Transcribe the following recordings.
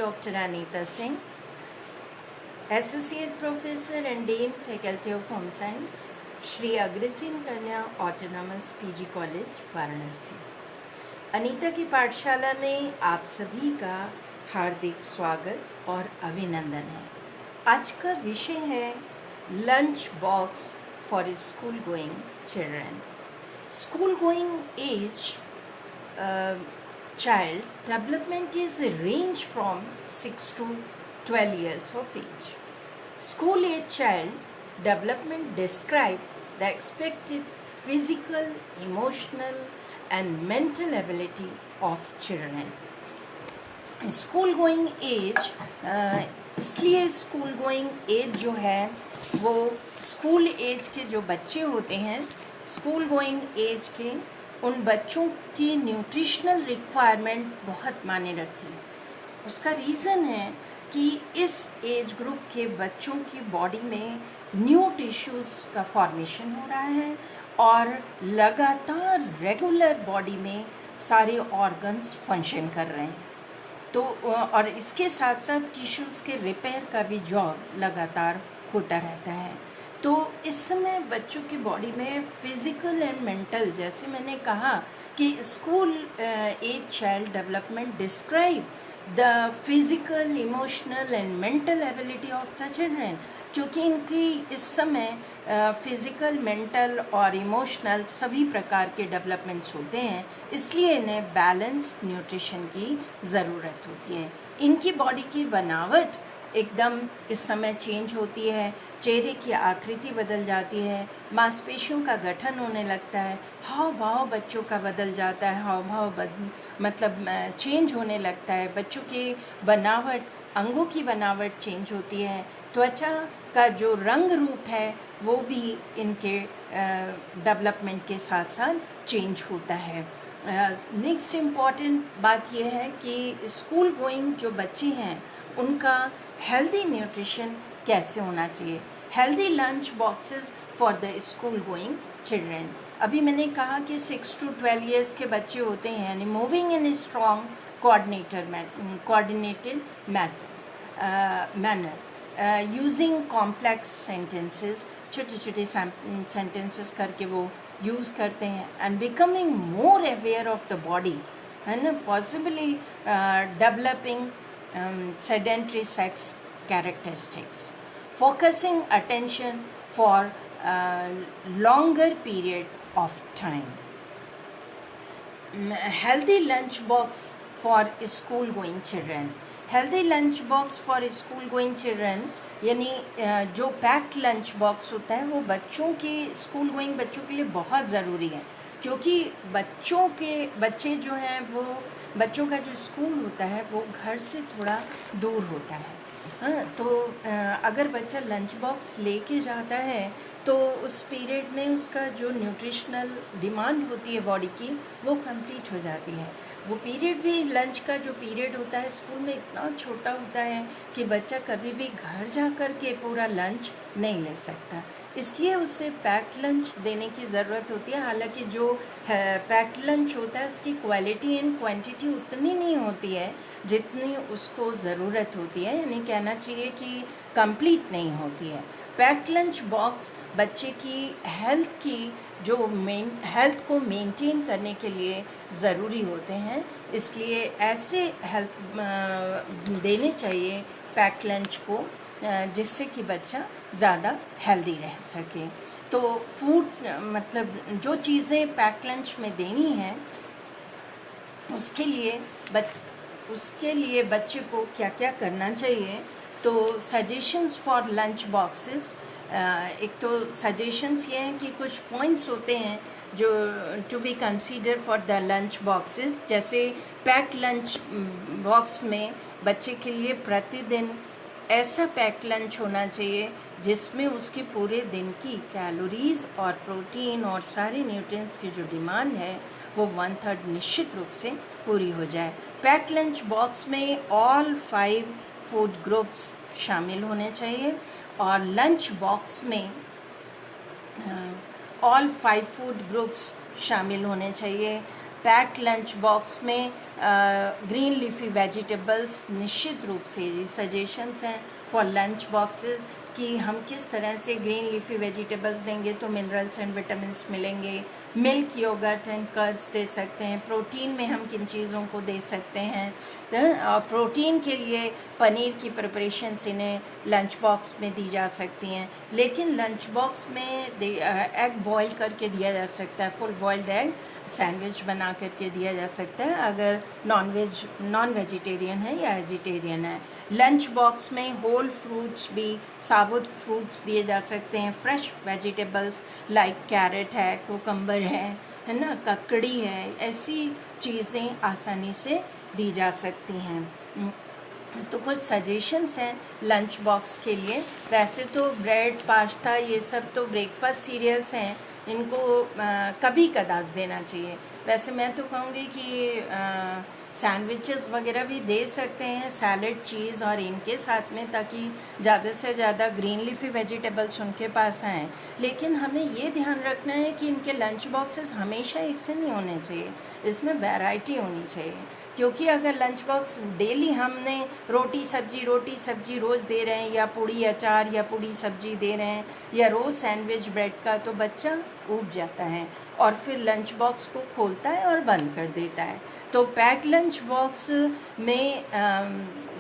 Dr. Anita Singh, Associate Professor and Dean Faculty of Home Science, Shri Agrasen कन्या autonomous PG college Varanasi. Anita की पाठशाला में आप सभी का हार्दिक स्वागत और अभिनंदन है। आज का विषय है lunch box for school going children. School going age child development is range from 6 to 12 years of age. School age child development describe the expected physical, emotional and mental ability of children. School going age इसलिए school going age जो है वो school as के जो बच्चे होते हैं, school going as के उन बच्चों की न्यूट्रिशनल रिक्वायरमेंट बहुत मायने रखती है। उसका रीज़न है कि इस एज ग्रुप के बच्चों की बॉडी में न्यू टिश्यूज़ का फॉर्मेशन हो रहा है और लगातार रेगुलर बॉडी में सारे ऑर्गन्स फंक्शन कर रहे हैं। तो और इसके साथ साथ टिश्यूज़ के रिपेयर का भी जॉब लगातार होता रहता है। तो इस समय बच्चों की बॉडी में फिज़िकल एंड मेंटल, जैसे मैंने कहा कि school age child development describe the physical, emotional and mental ability of the children, क्योंकि इनकी इस समय फिज़िकल, मेंटल और इमोशनल सभी प्रकार के डेवलपमेंट्स होते हैं, इसलिए इन्हें बैलेंस्ड न्यूट्रिशन की ज़रूरत होती है। इनकी बॉडी की बनावट एकदम इस समय चेंज होती है, चेहरे की आकृति बदल जाती है, मांसपेशियों का गठन होने लगता है, हाव भाव बच्चों का बदल जाता है, हाव भाव मतलब चेंज होने लगता है, बच्चों की बनावट, अंगों की बनावट चेंज होती है, त्वचा का जो रंग रूप है वो भी इनके डेवलपमेंट के साथ साथ चेंज होता है। नेक्स्ट इम्पॉर्टेंट बात यह है कि स्कूल गोइंग जो बच्चे हैं उनका हेल्दी न्यूट्रिशन कैसे होना चाहिए। Healthy lunch boxes for the school going children. अभी मैंने कहा कि 6 to 12 ईयर्स के बच्चे होते हैं, यानी moving in strong coordinated manner, using complex sentences, छोटे छोटे सेंटेंसेस करके वो यूज़ करते हैं, and becoming more aware of the body, है ना, possibly developing sedentary sex characteristics, focusing attention for a longer period of time. Healthy lunch box for school going children. Healthy lunch box for school going children यानी जो packed lunch box होता है वो बच्चों के, school going बच्चों के लिए बहुत ज़रूरी है, क्योंकि बच्चे जो हैं वो, बच्चों का जो स्कूल होता है वो घर से थोड़ा दूर होता है। हाँ, तो अगर बच्चा लंच बॉक्स लेके जाता है तो उस पीरियड में उसका जो न्यूट्रिशनल डिमांड होती है बॉडी की वो कंप्लीट हो जाती है। वो पीरियड भी, लंच का जो पीरियड होता है स्कूल में इतना छोटा होता है कि बच्चा कभी भी घर जा कर के पूरा लंच नहीं ले सकता, इसलिए उसे पैक्ड लंच देने की ज़रूरत होती है। हालांकि जो पैक्ड लंच होता है उसकी क्वालिटी एंड क्वांटिटी उतनी नहीं होती है जितनी उसको ज़रूरत होती है, यानी कहना चाहिए कि कंप्लीट नहीं होती है। पैक्ड लंच बॉक्स बच्चे की हेल्थ को मेंटेन करने के लिए ज़रूरी होते हैं, इसलिए ऐसे हेल्थ देने चाहिए पैक्ड लंच को जिससे कि बच्चा ज़्यादा हेल्दी रह सके। तो फूड मतलब जो चीज़ें पैक्ड लंच में देनी हैं उसके लिए बच्चे को क्या क्या करना चाहिए। तो सजेशंस फॉर लंच बॉक्सेस, एक तो सजेशंस ये हैं कि कुछ पॉइंट्स होते हैं जो to be consider for the lunch boxes, जैसे पैक्ड लंच बॉक्स में बच्चे के लिए प्रतिदिन ऐसा पैक्ड लंच होना चाहिए जिसमें उसके पूरे दिन की कैलोरीज़ और प्रोटीन और सारे न्यूट्रिएंट्स की जो डिमांड है वो 1/3 निश्चित रूप से पूरी हो जाए। पैक्ड लंच बॉक्स में ऑल 5 फूड ग्रुप्स शामिल होने चाहिए और लंच बॉक्स में ऑल 5 फूड ग्रुप्स शामिल होने चाहिए। पैक्ड लंच बॉक्स में ग्रीन लीफी वेजिटेबल्स निश्चित रूप से ये सजेशंस हैं फॉर लंच बॉक्सेस कि हम किस तरह से ग्रीन लीफी वेजिटेबल्स देंगे तो मिनरल्स एंड विटामिन्स मिलेंगे। मिल्क, योगर्ट एंड कर्ड्स दे सकते हैं। प्रोटीन में हम किन चीज़ों को दे सकते हैं, और प्रोटीन के लिए पनीर की प्रिपरेशंस इन्हें लंच बॉक्स में दी जा सकती हैं। लेकिन लंच बॉक्स में एग बॉईल करके दिया जा सकता है, फुल बॉइल्ड एग सैंडविच बना करके दिया जा सकता है अगर नॉन वेजिटेरियन है या वेजिटेरियन है। लंच बॉक्स में होल फ्रूट्स भी, साबुत फ्रूट्स दिए जा सकते हैं। फ्रेश वेजिटेबल्स लाइक कैरेट है, कुकम्बर है ना, ककड़ी है, ऐसी चीज़ें आसानी से दी जा सकती हैं। तो कुछ सजेशंस हैं लंच बॉक्स के लिए। वैसे तो ब्रेड, पास्ता ये सब तो ब्रेकफास्ट सीरियल्स हैं, इनको कभी कदाच देना चाहिए। वैसे मैं तो कहूँगी कि सैंडविचेस वगैरह भी दे सकते हैं, सैलड, चीज़ और इनके साथ में, ताकि ज़्यादा से ज़्यादा ग्रीन लीफी वेजिटेबल्स उनके पास आएँ। लेकिन हमें ये ध्यान रखना है कि इनके लंच बॉक्सेस हमेशा एक से नहीं होने चाहिए, इसमें वैरायटी होनी चाहिए। क्योंकि अगर लंच बॉक्स डेली हमने रोटी सब्जी रोज़ दे रहे हैं, या पूड़ी अचार या पूड़ी सब्जी दे रहे हैं, या रोज़ सैंडविच ब्रेड का, तो बच्चा ऊब जाता है और फिर लंच बॉक्स को खोलता है और बंद कर देता है। तो पैक्ड लंच बॉक्स में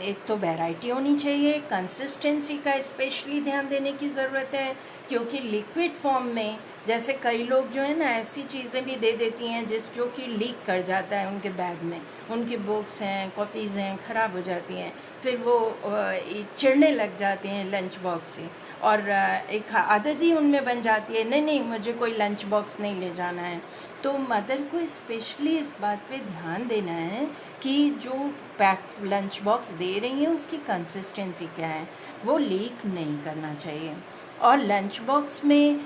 एक तो वैरायटी होनी चाहिए, कंसिस्टेंसी का स्पेशली ध्यान देने की ज़रूरत है, क्योंकि लिक्विड फॉर्म में जैसे कई लोग जो है ना ऐसी चीज़ें भी दे देती हैं जो कि लीक कर जाता है उनके बैग में, उनकी बुक्स हैं, कॉपीज़ हैं, ख़राब हो जाती हैं, फिर वो चिढ़ने लग जाते हैं लंच बॉक्स से, और एक आदत ही उनमें बन जाती है, नहीं मुझे कोई लंच बॉक्स नहीं ले जाना है। तो मदर को स्पेशली इस बात पे ध्यान देना है कि जो पैक्ड लंच बॉक्स दे रही हैं उसकी कंसिस्टेंसी क्या है, वो लीक नहीं करना चाहिए। और लंच बॉक्स में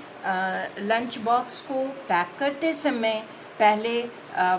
लंच बॉक्स को पैक करते समय पहले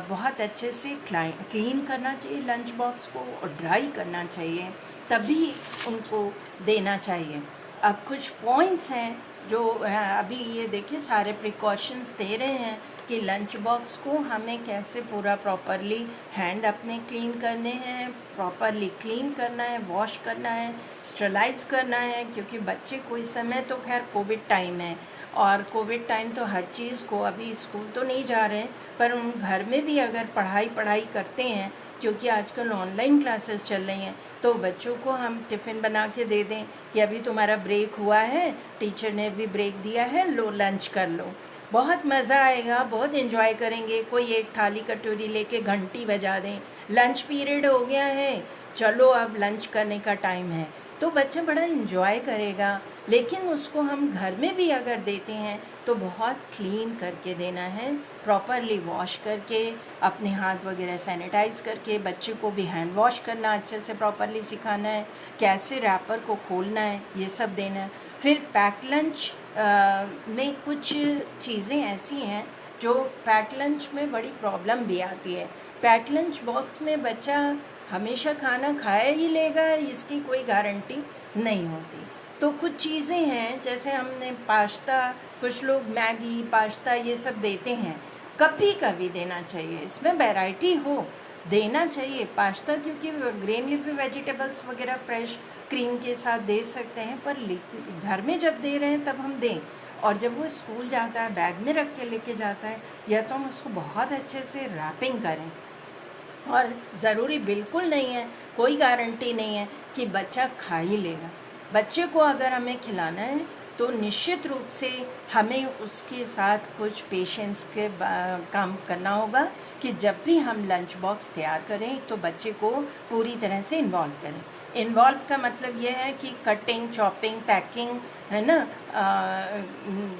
बहुत अच्छे से क्लीन करना चाहिए लंच बॉक्स को, और ड्राई करना चाहिए, तभी उनको देना चाहिए। अब कुछ पॉइंट्स हैं जो अभी ये देखिए सारे प्रिकॉशंस दे रहे हैं कि लंच बॉक्स को हमें कैसे पूरा प्रॉपरली हैंड अपने क्लीन करने हैं, प्रॉपरली क्लीन करना है, वॉश करना है, स्टरलाइज करना है, क्योंकि बच्चे को इस समय तो खैर कोविड टाइम है, और कोविड टाइम तो हर चीज़ को, अभी स्कूल तो नहीं जा रहे हैं पर उन घर में भी अगर पढ़ाई करते हैं, क्योंकि आजकल ऑनलाइन क्लासेस चल रही हैं, तो बच्चों को हम टिफ़िन बना के दे दें कि अभी तुम्हारा ब्रेक हुआ है, टीचर ने भी ब्रेक दिया है, लो लंच कर लो। बहुत मज़ा आएगा, बहुत एंजॉय करेंगे। कोई एक थाली कटोरी लेके घंटी बजा दें, लंच पीरियड हो गया है, चलो अब लंच करने का टाइम है, तो बच्चा बड़ा एंजॉय करेगा। लेकिन उसको हम घर में भी अगर देते हैं तो बहुत क्लीन करके देना है, प्रॉपरली वॉश करके, अपने हाथ वगैरह सैनिटाइज़ करके, बच्चे को भी हैंड वॉश करना अच्छे से प्रॉपरली सिखाना है, कैसे रैपर को खोलना है, ये सब देना है। फिर पैक्ड लंच में कुछ चीज़ें ऐसी हैं जो पैक्ड लंच में बड़ी प्रॉब्लम भी आती है। पैक्ड लंच बॉक्स में बच्चा हमेशा खाना खाया ही लेगा, इसकी कोई गारंटी नहीं होती। तो कुछ चीज़ें हैं, जैसे हमने पास्ता, कुछ लोग मैगी, पास्ता ये सब देते हैं, कभी कभी देना चाहिए, इसमें वैरायटी हो, देना चाहिए पास्ता, क्योंकि ग्रीन लीफी वेजिटेबल्स वगैरह फ्रेश क्रीम के साथ दे सकते हैं, पर घर में जब दे रहे हैं तब हम दें। और जब वो स्कूल जाता है, बैग में रख के लेके जाता है, या तो हम उसको बहुत अच्छे से रैपिंग करें, और ज़रूरी बिल्कुल नहीं है, कोई गारंटी नहीं है कि बच्चा खा ही लेगा। बच्चे को अगर हमें खिलाना है तो निश्चित रूप से हमें उसके साथ कुछ पेशेंस के काम करना होगा कि जब भी हम लंच बॉक्स तैयार करें तो बच्चे को पूरी तरह से इन्वॉल्व करें। इन्वॉल्व का मतलब ये है कि कटिंग, चॉपिंग, पैकिंग, है ना,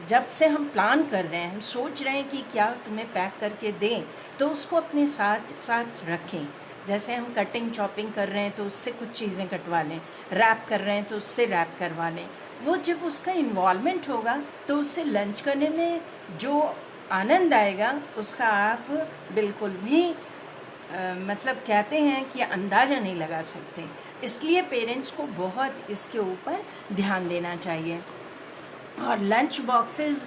जब से हम प्लान कर रहे हैं, हम सोच रहे हैं कि क्या तुम्हें पैक करके दें, तो उसको अपने साथ साथ रखें। जैसे हम कटिंग चॉपिंग कर रहे हैं तो उससे कुछ चीज़ें कटवा लें, रैप कर रहे हैं तो उससे रैप करवा लें। वो जब उसका इन्वॉल्वमेंट होगा तो उससे लंच करने में जो आनंद आएगा उसका आप बिल्कुल भी मतलब कहते हैं कि अंदाज़ा नहीं लगा सकते। इसलिए पेरेंट्स को बहुत इसके ऊपर ध्यान देना चाहिए। और लंच बॉक्सेस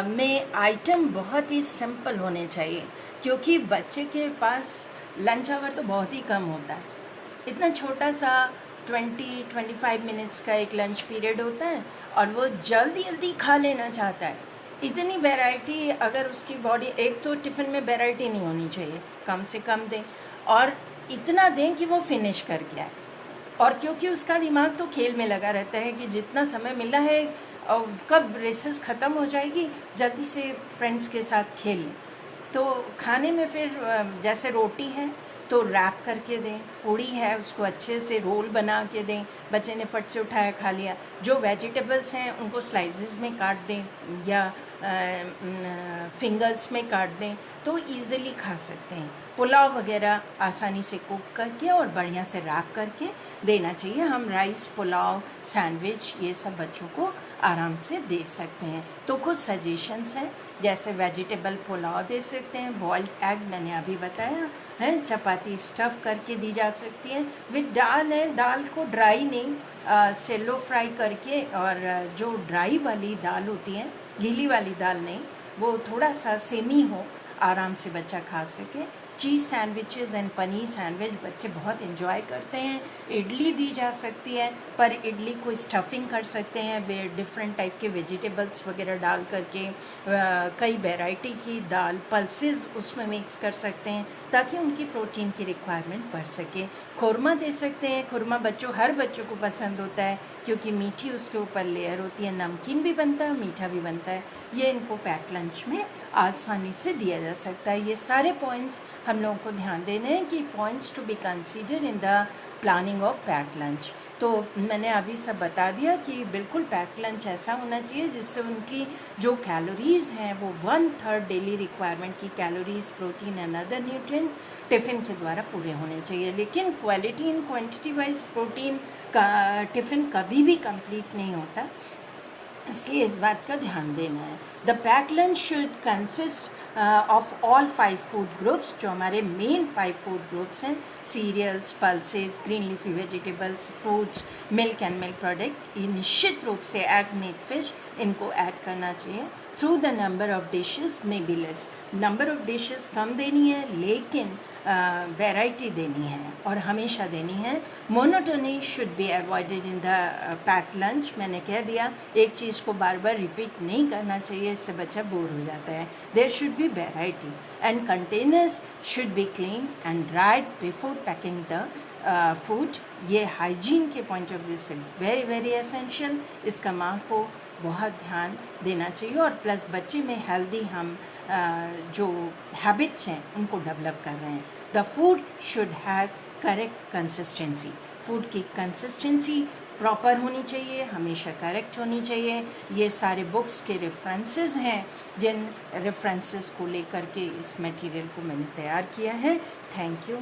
में आइटम बहुत ही सिंपल होने चाहिए, क्योंकि बच्चे के पास लंच आवर तो बहुत ही कम होता है। इतना छोटा सा 20-25 मिनट्स का एक लंच पीरियड होता है और वो जल्दी जल्दी खा लेना चाहता है। इतनी वैरायटी अगर उसकी बॉडी, एक तो टिफ़िन में वैरायटी नहीं होनी चाहिए, कम से कम दें और इतना दें कि वो फिनिश करके आए। और क्योंकि उसका दिमाग तो खेल में लगा रहता है कि जितना समय मिला है और कब रेसेस ख़त्म हो जाएगी, जल्दी से फ्रेंड्स के साथ खेल लें। तो खाने में फिर जैसे रोटी है तो रैप करके दें, पूड़ी है उसको अच्छे से रोल बना के दें, बच्चे ने फट से उठाया खा लिया। जो वेजिटेबल्स हैं उनको स्लाइसेस में काट दें या फिंगर्स में काट दें तो इजीली खा सकते हैं। पुलाव वगैरह आसानी से कुक करके और बढ़िया से रैप करके देना चाहिए। हम राइस, पुलाव, सैंडविच ये सब बच्चों को आराम से दे सकते हैं। तो कुछ सजेशंस हैं, जैसे वेजिटेबल पुलाव दे सकते हैं, बॉइल्ड एग मैंने अभी बताया है, चपाती स्टफ़ करके दी जा सकती है। विद दाल है, दाल को ड्राई नहीं, सेलो फ्राई करके, और जो ड्राई वाली दाल होती है, गीली वाली दाल नहीं, वो थोड़ा सा सेमी हो, आराम से बच्चा खा सके। चीज़ सैंडविचेस एंड पनीर सैंडविच बच्चे बहुत एंजॉय करते हैं। इडली दी जा सकती है, पर इडली को स्टफिंग कर सकते हैं डिफरेंट टाइप के वेजिटेबल्स वगैरह डाल करके, कई वैरायटी की दाल पल्सेस उसमें मिक्स कर सकते हैं ताकि उनकी प्रोटीन की रिक्वायरमेंट बढ़ सके। खुरमा दे सकते हैं, खुरमा हर बच्चों को पसंद होता है क्योंकि मीठी उसके ऊपर लेयर होती है, नमकीन भी बनता है, मीठा भी बनता है। ये इनको पैक लंच में आसानी से दिया जा सकता है। ये सारे पॉइंट्स हम लोगों को ध्यान देने हैं कि points to be consider in the planning of pack lunch. तो मैंने अभी सब बता दिया कि बिल्कुल पैक लंच ऐसा होना चाहिए जिससे उनकी जो कैलोरीज़ हैं वो 1/3 डेली रिक्वायरमेंट की calories, protein and other nutrients tiffin के द्वारा पूरे होने चाहिए। लेकिन quality and quantity wise protein का टिफ़िन कभी भी कंप्लीट नहीं होता, इसलिए इस बात का ध्यान देना है। The pack lunch should consist of all 5 food groups, जो हमारे मेन 5 फूड ग्रुप्स हैं, cereals, pulses, green leafy vegetables, fruits, milk and milk product. ये निश्चित रूप से एग, मीट, फिश इनको ऐड करना चाहिए। Through the number of dishes में be less, number of dishes कम देनी है लेकिन वैरायटी देनी है और हमेशा देनी है। Monotony should be avoided in the pack lunch. मैंने कह दिया, एक चीज़ को बार बार रिपीट नहीं करना चाहिए, इससे बच्चा बोर हो जाता है। There should be variety and containers should be clean and dried before packing the food. ये हाइजीन के पॉइंट ऑफ व्यू से वेरी वेरी एसेंशियल। इसका माँ को बहुत ध्यान देना चाहिए और प्लस बच्चे में हेल्दी हम जो हैबिट्स हैं उनको डेवलप कर रहे हैं। The food should have correct consistency, food की कंसिस्टेंसी प्रॉपर होनी चाहिए, हमेशा करेक्ट होनी चाहिए। ये सारे बुक्स के रेफरेंसेस हैं, जिन रेफरेंसेस को लेकर के इस मटेरियल को मैंने तैयार किया है। Thank you.